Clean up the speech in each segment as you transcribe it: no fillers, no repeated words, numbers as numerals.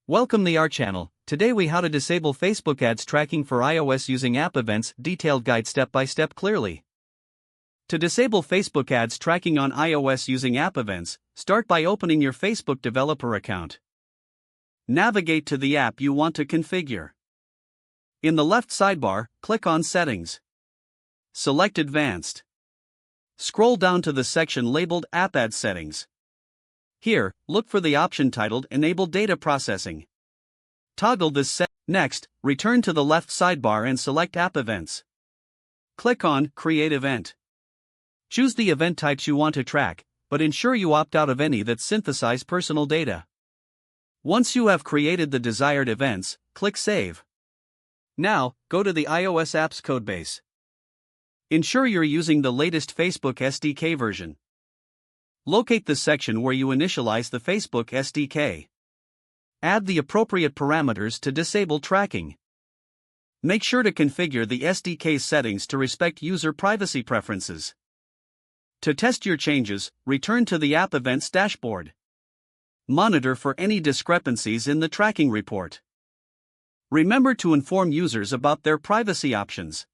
Welcome to our channel. Today we how to disable Facebook ads tracking for iOS using app events, detailed guide step by step clearly. To disable Facebook ads tracking on iOS using app events, start by opening your Facebook developer account. Navigate to the app you want to configure. In the left sidebar, click on Settings. Select Advanced. Scroll down to the section labeled App Ad Settings. Here, look for the option titled Enable Data Processing. Toggle this set. Next, return to the left sidebar and select App Events. Click on Create Event. Choose the event types you want to track, but ensure you opt out of any that synthesize personal data. Once you have created the desired events, click Save. Now, go to the iOS Apps Codebase. Ensure you're using the latest Facebook SDK version. Locate the section where you initialize the Facebook SDK. Add the appropriate parameters to disable tracking. Make sure to configure the SDK settings to respect user privacy preferences. To test your changes, return to the App Events dashboard. Monitor for any discrepancies in the tracking report. Remember to inform users about their privacy options.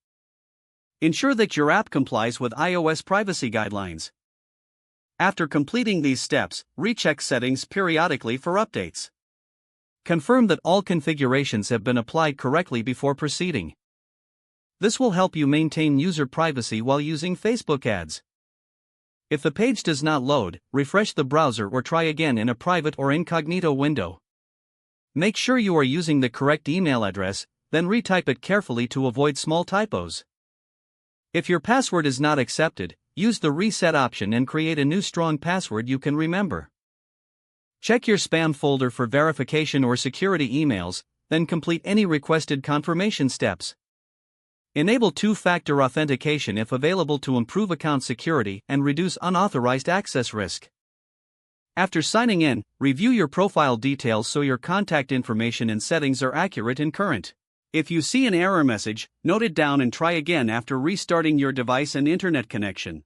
Ensure that your app complies with iOS privacy guidelines. After completing these steps, recheck settings periodically for updates. Confirm that all configurations have been applied correctly before proceeding. This will help you maintain user privacy while using Facebook ads. If the page does not load, refresh the browser or try again in a private or incognito window. Make sure you are using the correct email address, then retype it carefully to avoid small typos. If your password is not accepted, use the reset option and create a new strong password you can remember. Check your spam folder for verification or security emails, then complete any requested confirmation steps. Enable two-factor authentication if available to improve account security and reduce unauthorized access risk. After signing in, review your profile details so your contact information and settings are accurate and current. If you see an error message, note it down and try again after restarting your device and internet connection.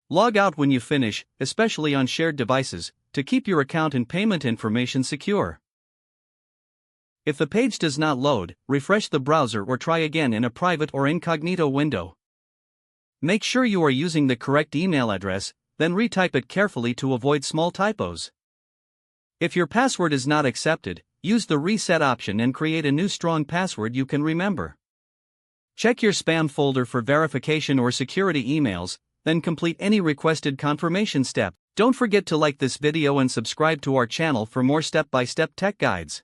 Log out when you finish, especially on shared devices, to keep your account and payment information secure. If the page does not load, refresh the browser or try again in a private or incognito window. Make sure you are using the correct email address, then retype it carefully to avoid small typos. If your password is not accepted, use the reset option and create a new strong password you can remember. Check your spam folder for verification or security emails, then complete any requested confirmation step. Don't forget to like this video and subscribe to our channel for more step-by-step tech guides.